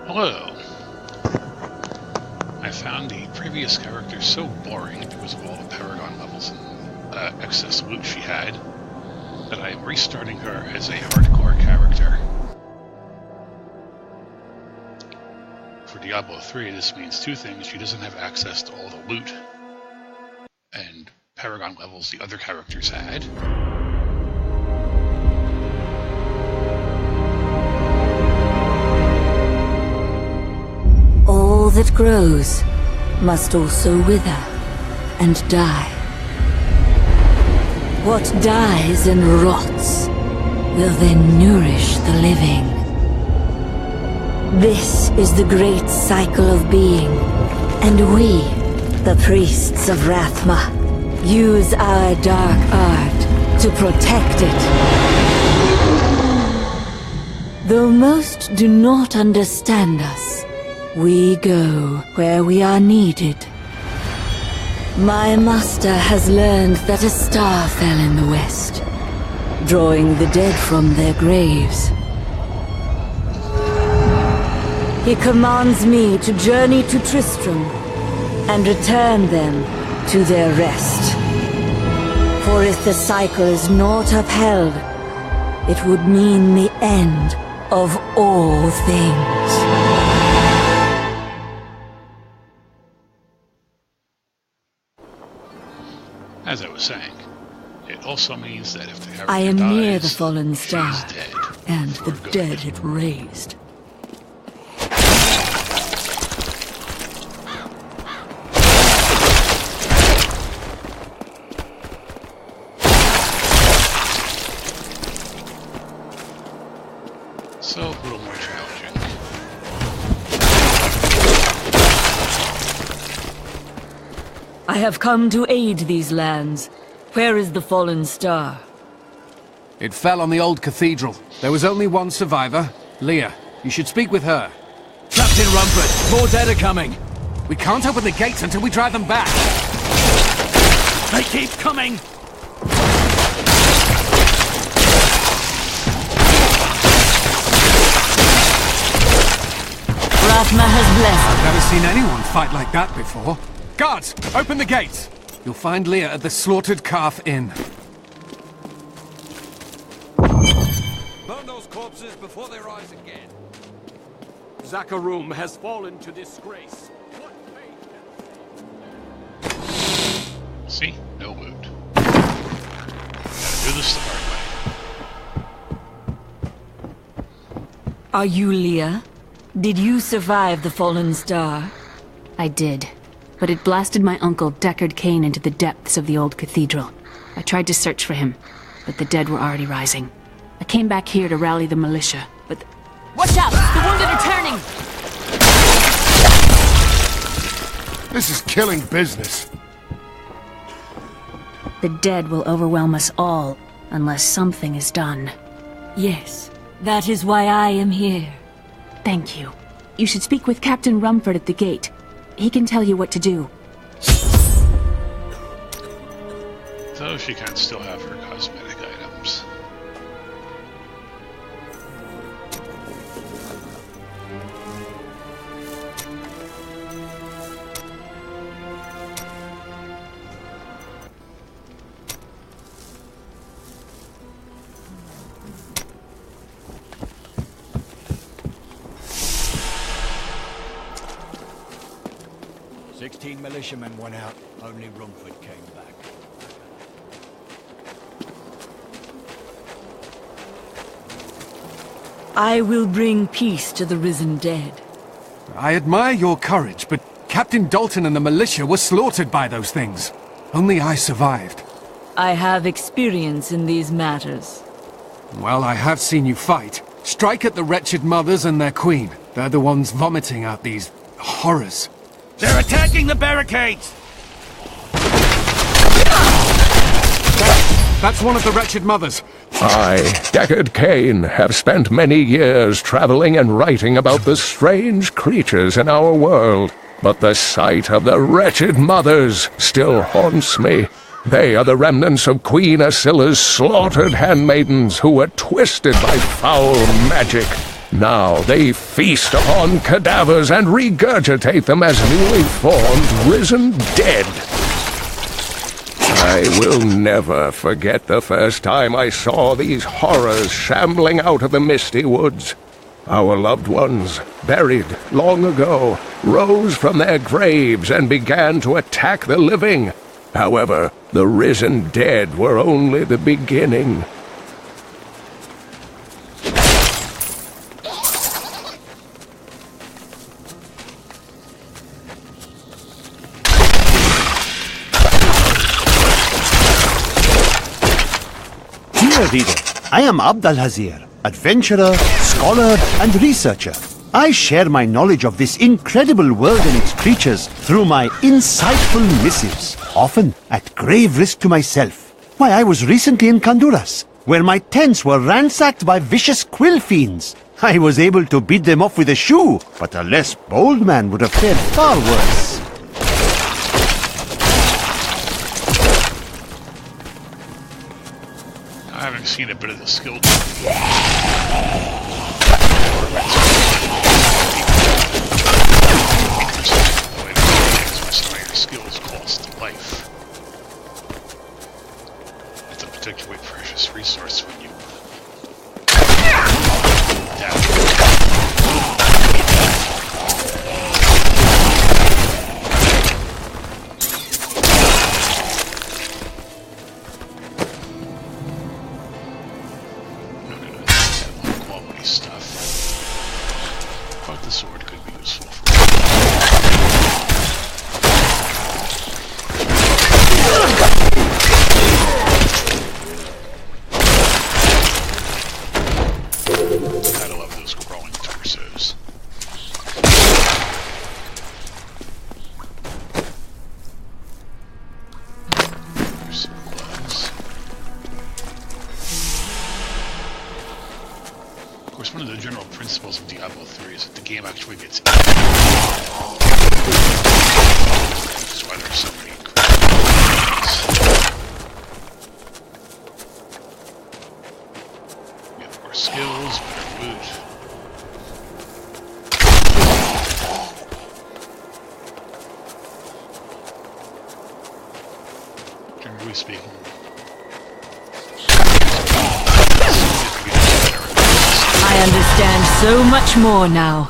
Hello. I found the previous character so boring because of all the Paragon levels and excess loot she had that I am restarting her as a hardcore character. For Diablo 3, this means two things. She doesn't have access to all the loot and Paragon levels the other characters had. All that grows must also wither and die. What dies and rots will then nourish the living. This is the great cycle of being, and we, the priests of Rathma, use our dark art to protect it. Though most do not understand us, we go where we are needed. My master has learned that a star fell in the west, drawing the dead from their graves. He commands me to journey to Tristram and return them to their rest. For if the cycle is not upheld, it would mean the end of all things. As I was saying, it also means that if the character I am dies, near the fallen star, she's dead. and the dead it raised. So, a little more challenging. I have come to aid these lands. Where is the fallen star? It fell on the old cathedral. There was only one survivor, Leah. You should speak with her. Captain Rumford, more dead are coming. We can't open the gates until we drive them back. They keep coming. Rathma has blessed. I've never seen anyone fight like that before. Guards, open the gates! You'll find Leah at the Slaughtered Calf Inn. Burn those corpses before they rise again. Zakharum has fallen to disgrace. What fate? See? No loot. Gotta do this the hard way. Are you Leah? Did you survive the fallen star? I did. But it blasted my uncle, Deckard Cain, into the depths of the old cathedral. I tried to search for him, but the dead were already rising. I came back here to rally the militia, but... Watch out! The wounded are turning! This is killing business. The dead will overwhelm us all, unless something is done. Yes, that is why I am here. Thank you. You should speak with Captain Rumford at the gate. He can tell you what to do. Though she can still have her cosmetic items. Militiamen went out, only Rumford came back. I will bring peace to the risen dead. I admire your courage, but Captain Dalton and the militia were slaughtered by those things. Only I survived. I have experience in these matters. Well, I have seen you fight. Strike at the wretched mothers and their queen. They're the ones vomiting out these horrors. They're attacking the barricades! That's one of the wretched mothers. I, Deckard Cain, have spent many years traveling and writing about the strange creatures in our world. But the sight of the wretched mothers still haunts me. They are the remnants of Queen Asilla's slaughtered handmaidens who were twisted by foul magic. Now they feast upon cadavers and regurgitate them as newly formed, risen dead. I will never forget the first time I saw these horrors shambling out of the misty woods. Our loved ones, buried long ago, rose from their graves and began to attack the living. However, the risen dead were only the beginning. Dear reader, I am Abdalhazir, adventurer, scholar, and researcher. I share my knowledge of this incredible world and its creatures through my insightful missives, often at grave risk to myself. Why, I was recently in Kanduras, where my tents were ransacked by vicious quill fiends. I was able to beat them off with a shoe, but a less bold man would have fared far worse. I haven't seen a bit of the skill. Some of your skills cost life. It's a particularly precious resource when you quality stuff. But the sword could be useful for gotta love those crawling torsos. There's some gloves. Of course, one of the general principles of Diablo 3 is that the game actually gets easier. That's why there's so many we have more skills, better loot. Generally speaking, I understand so much more now.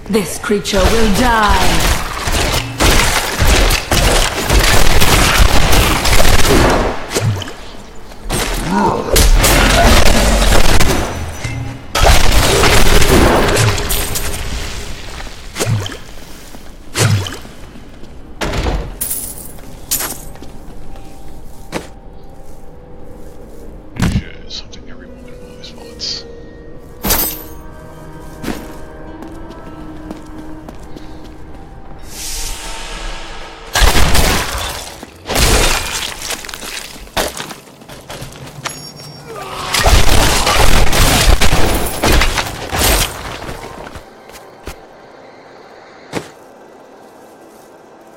This creature will die. Something everyone knows.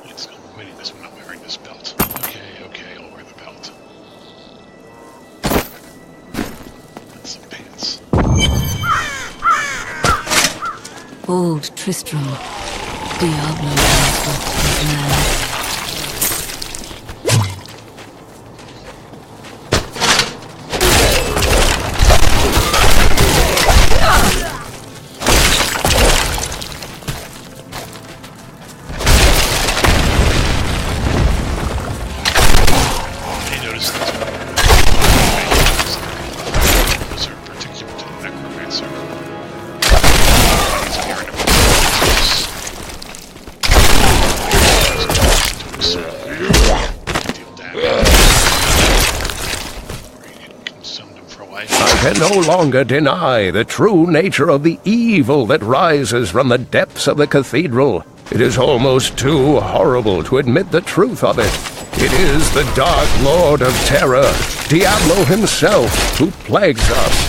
Well, it's waiting this one, not wearing this belt. Okay, I'll wear the belt. And some pants. Old Tristram, Diablo man. Those are particular to the Necromancer. Deal damage. Or you can consume them for life. I can no longer deny the true nature of the evil that rises from the depths of the cathedral. It is almost too horrible to admit the truth of it. It is the Dark Lord of Terror, Diablo himself, who plagues us.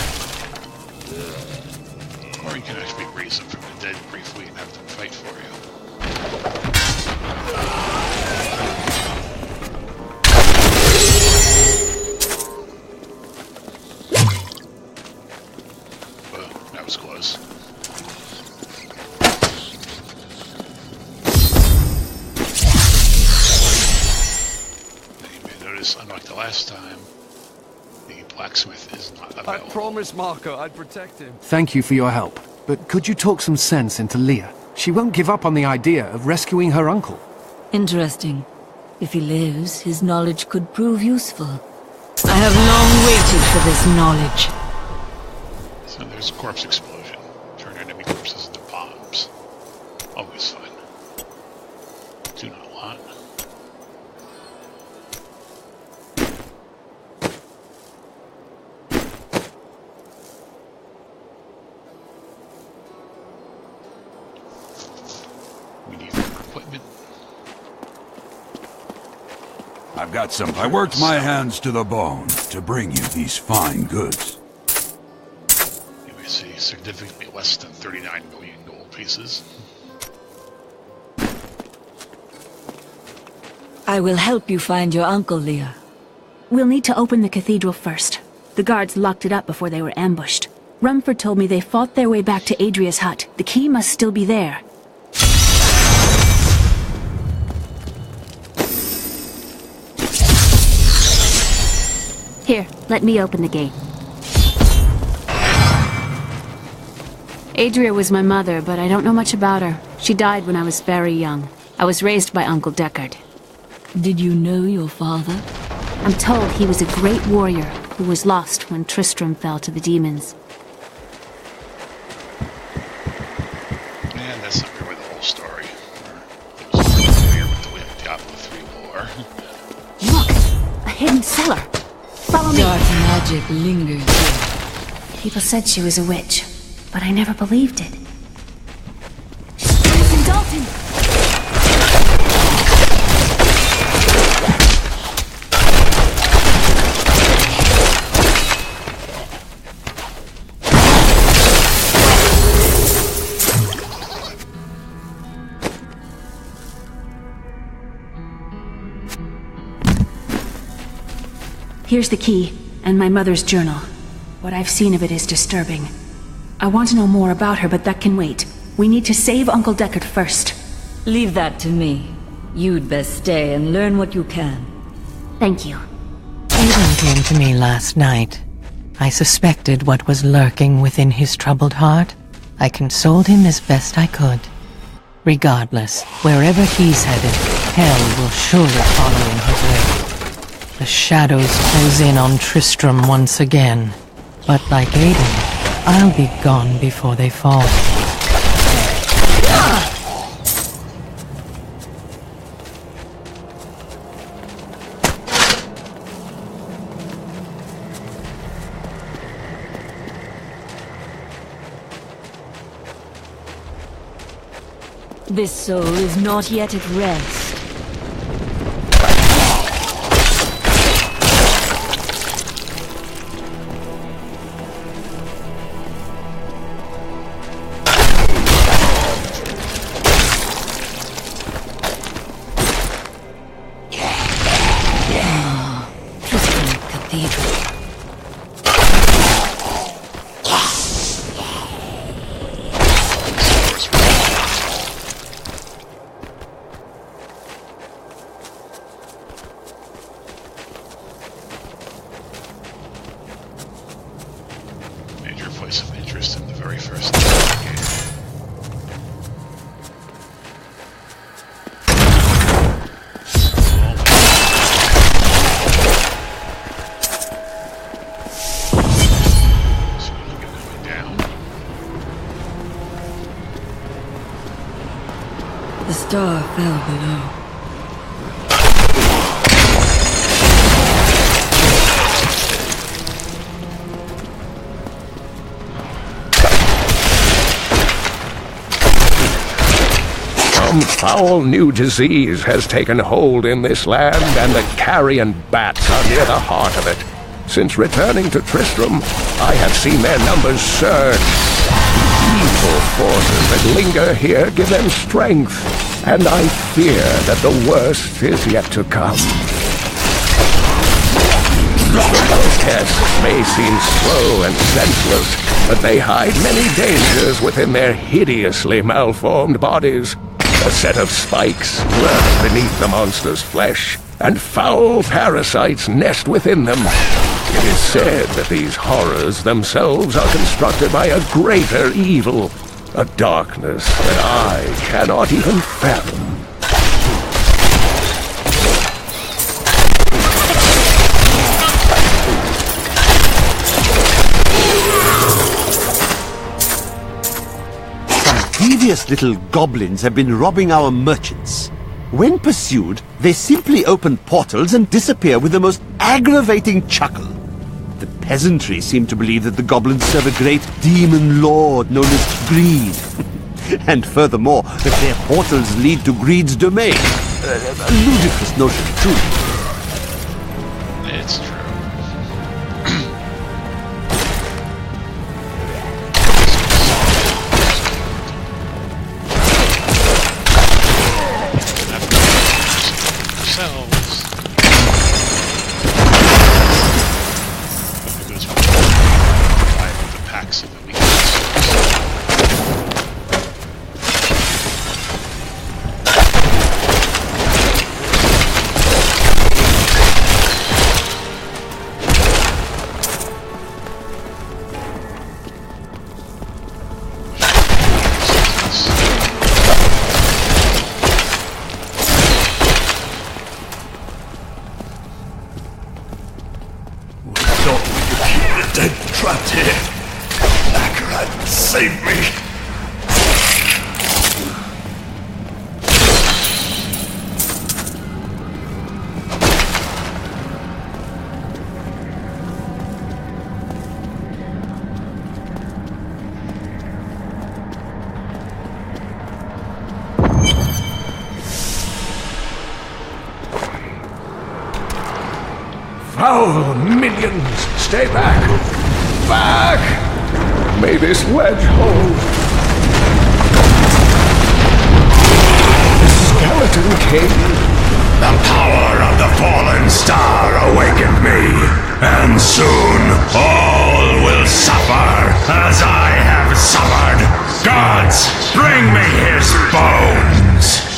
Or you can actually raise them from the dead briefly and have them fight for you. Well, that was close. Unlike the last time, the blacksmith is not available. I promised Marco I'd protect him. Thank you for your help. But could you talk some sense into Leah? She won't give up on the idea of rescuing her uncle. Interesting. If he lives, his knowledge could prove useful. I have long waited for this knowledge. So there's a corpse explosion. Turn enemy corpses into bombs. Always fun. Do not want. We need more equipment. I've got some. I worked my hands to the bone to bring you these fine goods. You may see significantly less than 39 million gold pieces. I will help you find your uncle, Leah. We'll need to open the cathedral first. The guards locked it up before they were ambushed. Rumford told me they fought their way back to Adria's hut. The key must still be there. Here, let me open the gate. Adria was my mother, but I don't know much about her. She died when I was very young. I was raised by Uncle Deckard. Did you know your father? I'm told he was a great warrior who was lost when Tristram fell to the demons. And that's not really the whole story. It was clear with the way of Diablo 3 lore. Look! A hidden cellar! Follow me! Dark magic lingers here. People said she was a witch, but I never believed it. Listen, Dalton! Here's the key, and my mother's journal. What I've seen of it is disturbing. I want to know more about her, but that can wait. We need to save Uncle Deckard first. Leave that to me. You'd best stay and learn what you can. Thank you. Aiden came to me last night. I suspected what was lurking within his troubled heart. I consoled him as best I could. Regardless, wherever he's headed, hell will surely follow in his wake. The shadows close in on Tristram once again. But like Aiden, I'll be gone before they fall. This soul is not yet at rest. Major place of interest in the very first game. So you can going down. The star fell below. Some foul new disease has taken hold in this land, and the carrion bats are near the heart of it. Since returning to Tristram, I have seen their numbers surge. Evil forces that linger here give them strength, and I fear that the worst is yet to come. The protests may seem slow and senseless, but they hide many dangers within their hideously malformed bodies. A set of spikes lurk beneath the monster's flesh, and foul parasites nest within them. It is said that these horrors themselves are constructed by a greater evil, a darkness that I cannot even fathom. Devious little goblins have been robbing our merchants. When pursued, they simply open portals and disappear with the most aggravating chuckle. The peasantry seem to believe that the goblins serve a great demon lord known as Greed. And furthermore, that their portals lead to Greed's domain. A ludicrous notion, truly. It's true. Foul minions! Stay back! Back! May this wedge hold. Skeleton King? The power of the fallen star awakened me, and soon all will suffer as I have suffered. Gods, bring me his bones!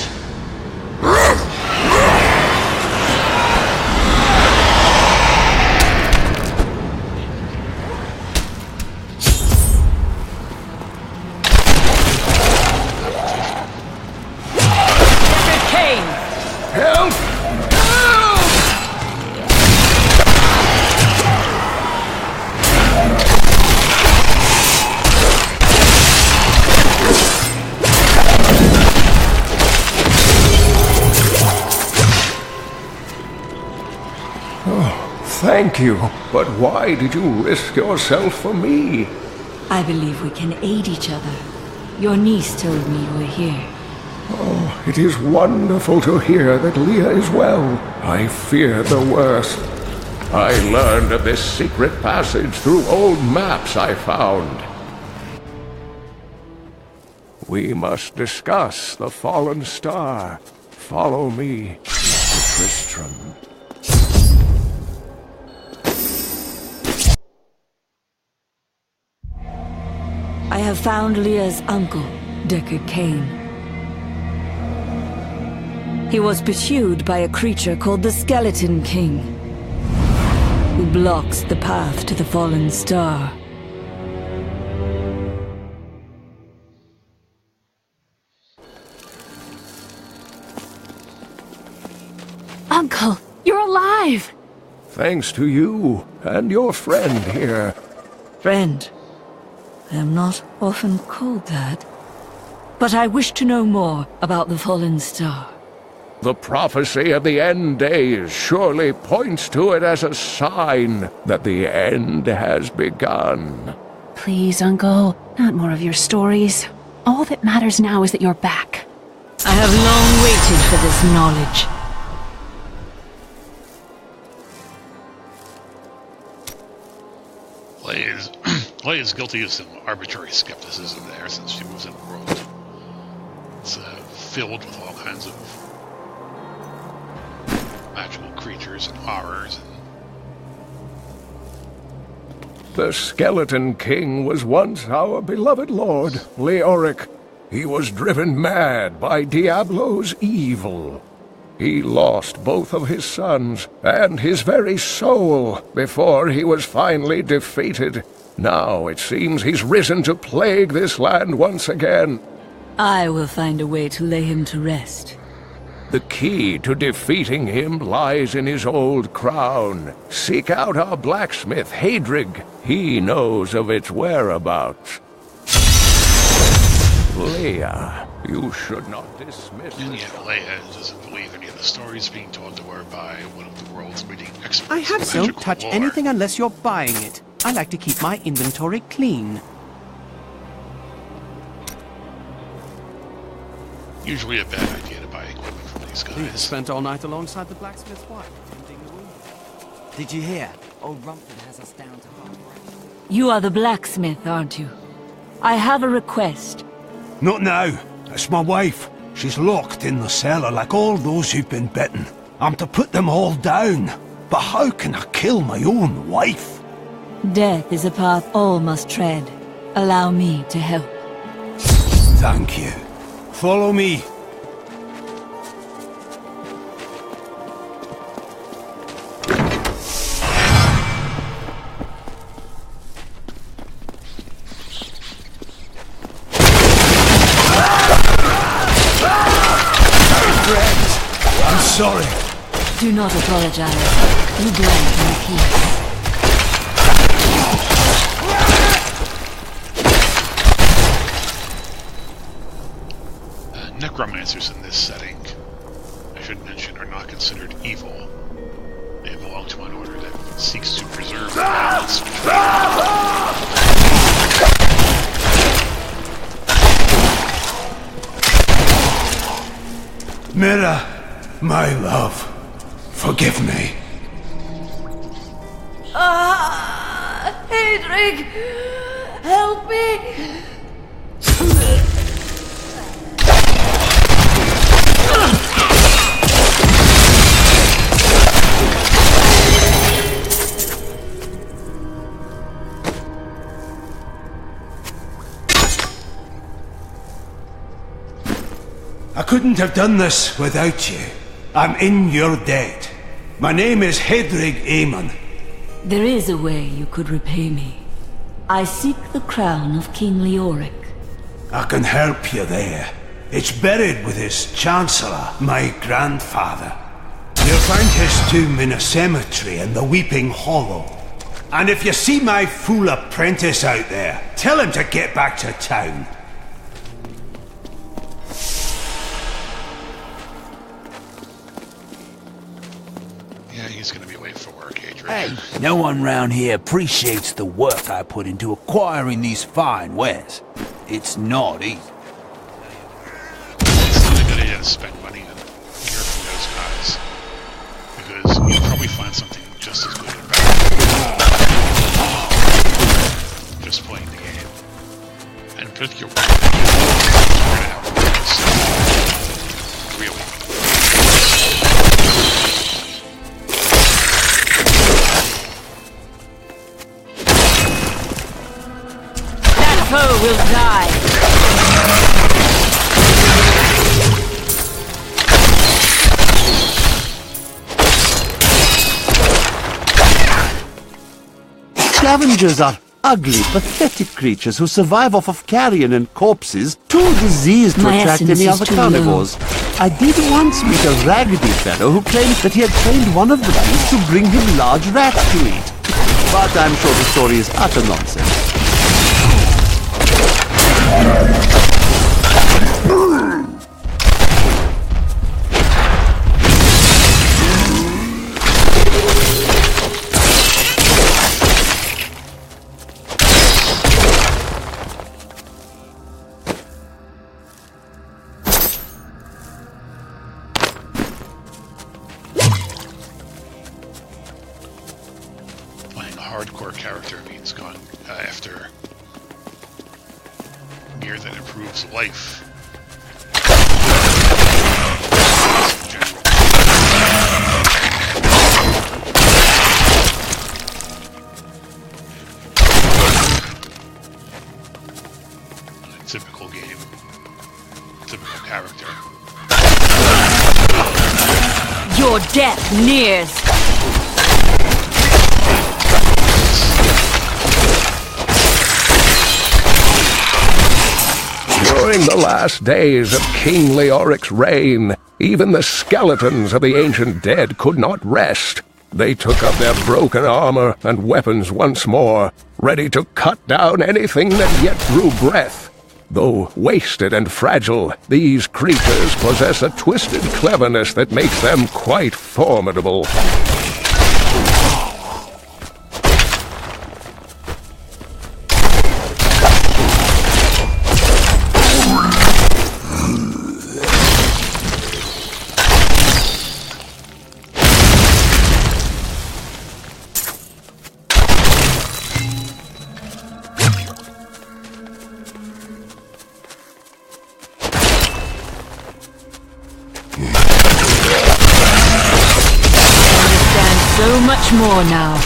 Thank you, but why did you risk yourself for me? I believe we can aid each other. Your niece told me you were here. Oh, it is wonderful to hear that Leah is well. I feared the worst. I learned of this secret passage through old maps I found. We must discuss the fallen star. Follow me to Tristram. I have found Leah's uncle, Deckard Cain. He was pursued by a creature called the Skeleton King, who blocks the path to the fallen star. Uncle, you're alive! Thanks to you and your friend here. Friend? I am not often called that. But I wish to know more about the fallen star. The prophecy of the end days surely points to it as a sign that the end has begun. Please, Uncle, not more of your stories. All that matters now is that you're back. I have long waited for this knowledge. Leia is guilty of some arbitrary skepticism there since she was in a world. It's filled with all kinds of magical creatures and horrors. The Skeleton King was once our beloved lord, Leoric. He was driven mad by Diablo's evil. He lost both of his sons and his very soul before he was finally defeated. Now it seems he's risen to plague this land once again. I will find a way to lay him to rest. The key to defeating him lies in his old crown. Seek out our blacksmith, Hadrig. He knows of its whereabouts. Leia, you should not dismiss And it. yet Leia doesn't believe any of the stories being told to her by one of the world's leading experts I in have magical don't touch lore. anything unless you're buying it. I like to keep my inventory clean. Usually a bad idea to buy equipment from these You guys. spent all night alongside the blacksmith's wife. Did you hear? Old Rumford has us down to hard work. You are the blacksmith, aren't you? I have a request. Not now. It's my wife. She's locked in the cellar like all those who've been bitten. I'm to put them all down. But how can I kill my own wife? Death is a path all must tread. Allow me to help. Thank you. Follow me. I'm sorry. Do not apologize. You grant me peace. Necromancers in this setting, I should mention, are not considered evil. They belong to an order that seeks to preserve the balance Mira, my love, forgive me. Hadrig! Help me! I couldn't have done this without you. I'm in your debt. My name is Hadrig Aemon. There is a way you could repay me. I seek the crown of King Leoric. I can help you there. It's buried with his Chancellor, my grandfather. You'll find his tomb in a cemetery in the Weeping Hollow. And if you see my fool apprentice out there, tell him to get back to town. Yeah, he's gonna be late for work, Adrian. Hey, no one round here appreciates the work I put into acquiring these fine wares. It's not easy. It's not a good idea to spend money and hear from those guys, because you'll probably find something just as good or better. Just playing the game. And particularly, really. That foe will die! Scavengers are ugly, pathetic creatures who survive off of carrion and corpses, too diseased to My attract essence any is other too carnivores. I did once meet a raggedy fellow who claimed that he had trained one of the bees to bring him large rats to eat. But I'm sure the story is utter nonsense. hardcore character means going after gear that improves life. In general. A typical game. Typical character. Your death nears. During the last days of King Leoric's reign, even the skeletons of the ancient dead could not rest. They took up their broken armor and weapons once more, ready to cut down anything that yet drew breath. Though wasted and fragile, these creatures possess a twisted cleverness that makes them quite formidable. So much more now.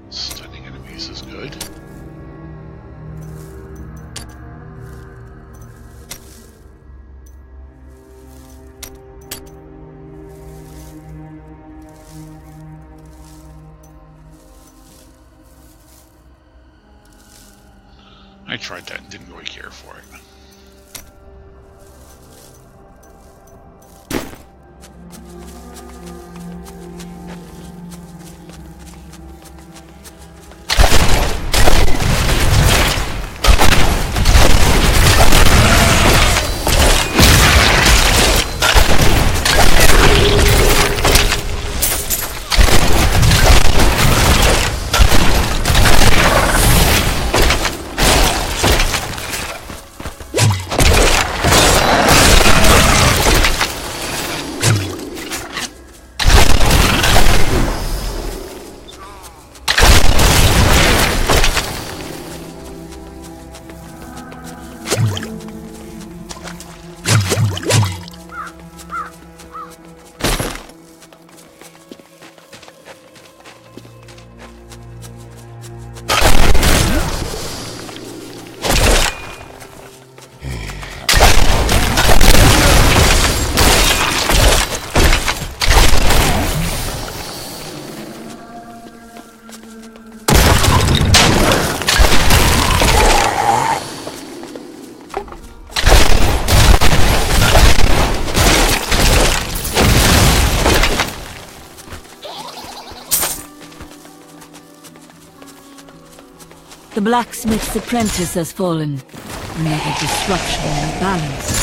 Stunning enemies is good. I tried that and didn't really care for it. The blacksmith's apprentice has fallen. Another disruption in the balance.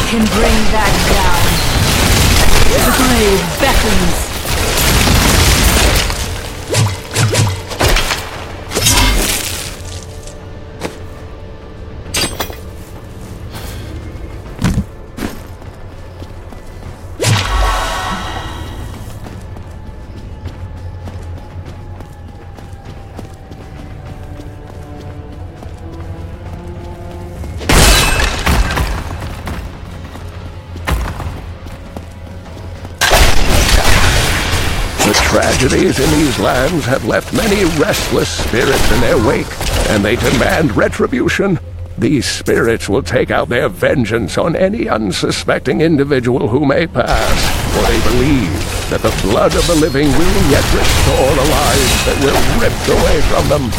can bring that down. The grave beckons. Tragedies in these lands have left many restless spirits in their wake, and they demand retribution. These spirits will take out their vengeance on any unsuspecting individual who may pass, for they believe that the blood of the living will yet restore the lives that were ripped away from them.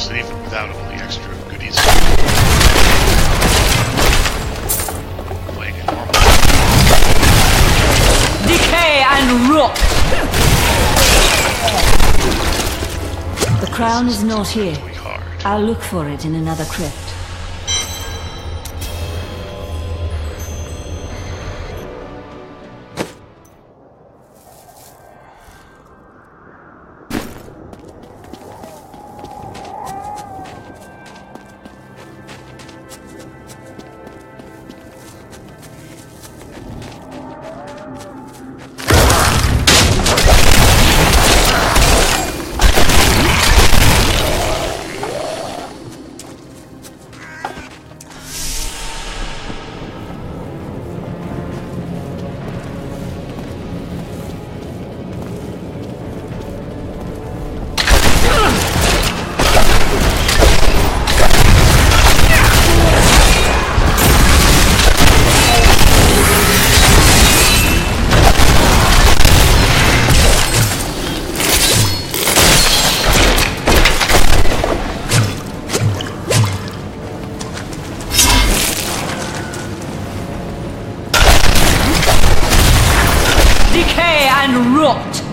Even without all the extra goodies. Playing it normal. Decay and rot! The crown is not here. I'll look for it in another crypt. And rot!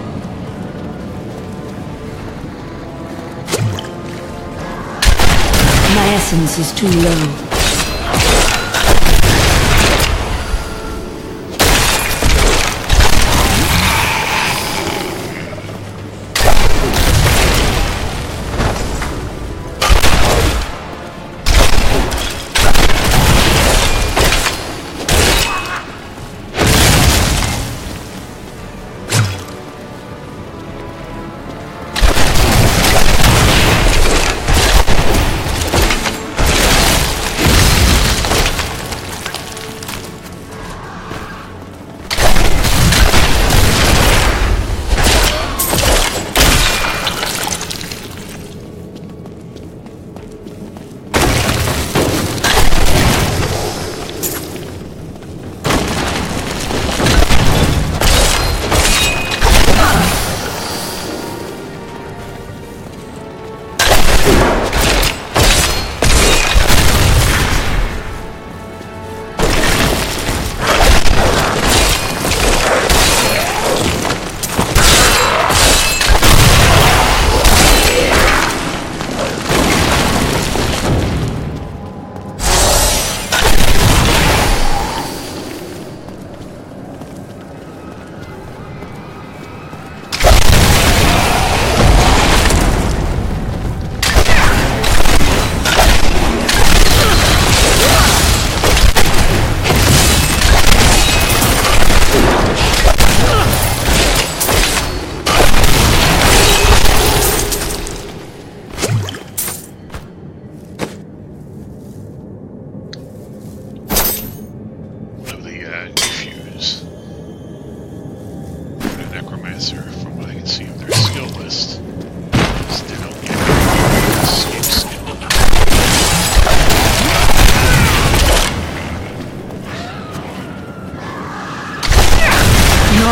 My essence is too low.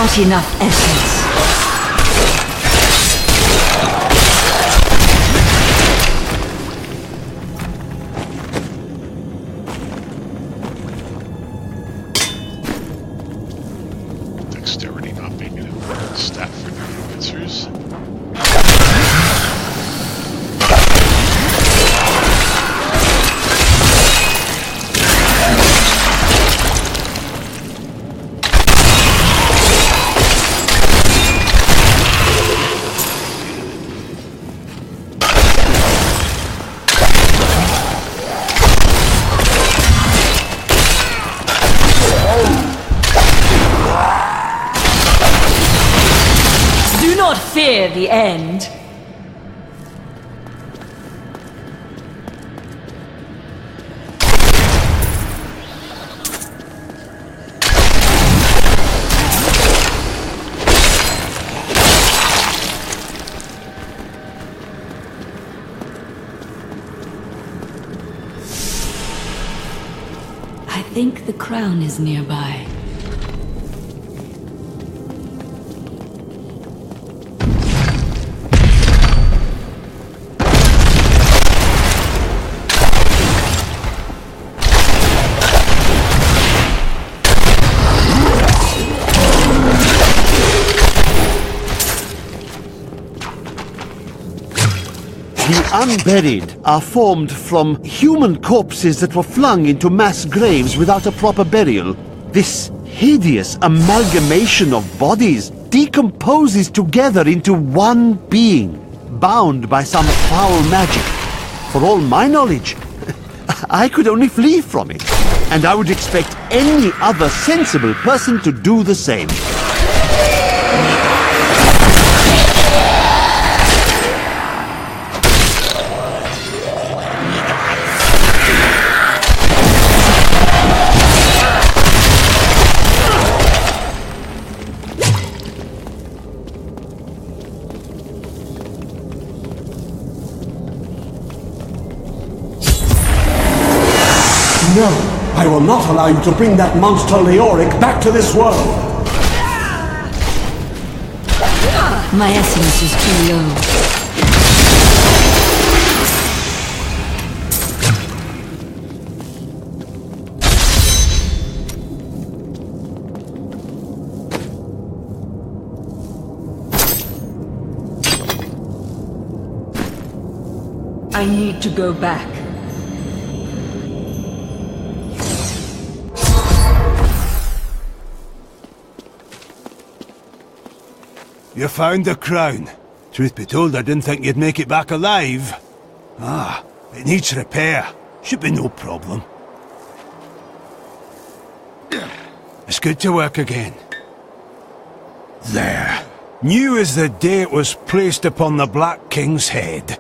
Not enough essence. Dexterity not being an important stat for necromancers. Fear the end. I think the crown is nearby. Unburied are formed from human corpses that were flung into mass graves without a proper burial. This hideous amalgamation of bodies decomposes together into one being, bound by some foul magic. For all my knowledge, I could only flee from it, and I would expect any other sensible person to do the same. No, I will not allow you to bring that monster Leoric back to this world! My essence is too low. I need to go back. You found the crown. Truth be told, I didn't think you'd make it back alive. Ah, it needs repair. Should be no problem. It's good to work again. There. New as the day it was placed upon the Black King's head.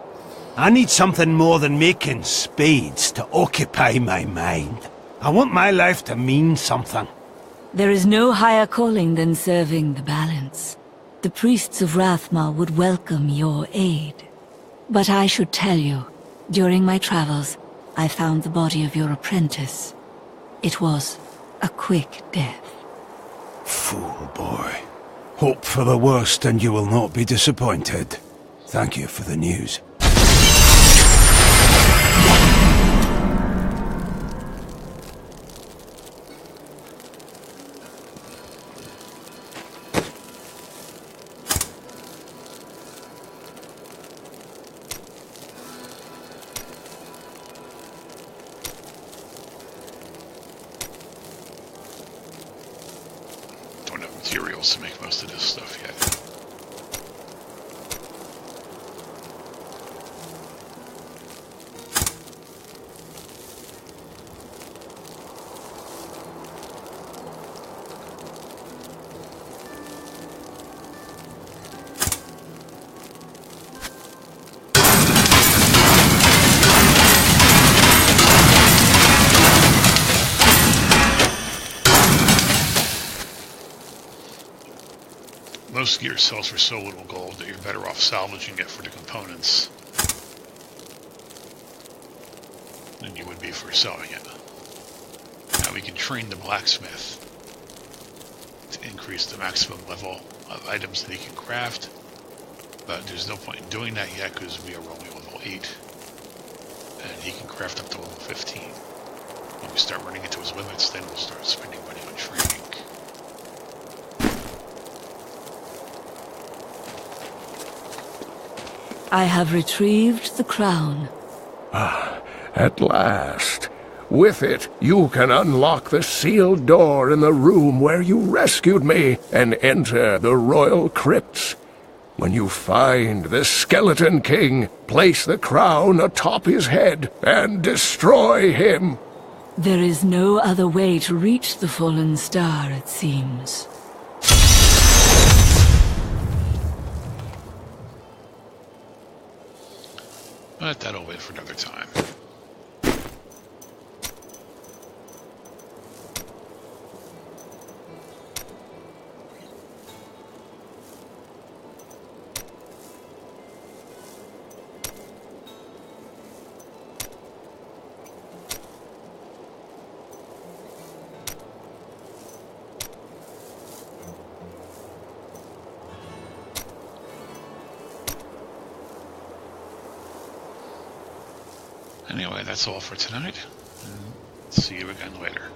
I need something more than making spades to occupy my mind. I want my life to mean something. There is no higher calling than serving the balance. The priests of Rathmar would welcome your aid. But I should tell you, during my travels, I found the body of your apprentice. It was a quick death. Fool boy. Hope for the worst and you will not be disappointed. Thank you for the news. Materials to make most of this stuff yet. Most gear sells for so little gold that you're better off salvaging it for the components than you would be for selling it. Now we can train the blacksmith to increase the maximum level of items that he can craft, but there's no point in doing that yet because we are only level 8, and he can craft up to level 15. When we start running into his limits, then we'll start spending money on training. I have retrieved the crown. Ah, at last. With it, you can unlock the sealed door in the room where you rescued me and enter the royal crypts. When you find the Skeleton King, place the crown atop his head and destroy him. There is no other way to reach the fallen star, it seems. But that'll wait for another time. Anyway, that's all for tonight. See you again later.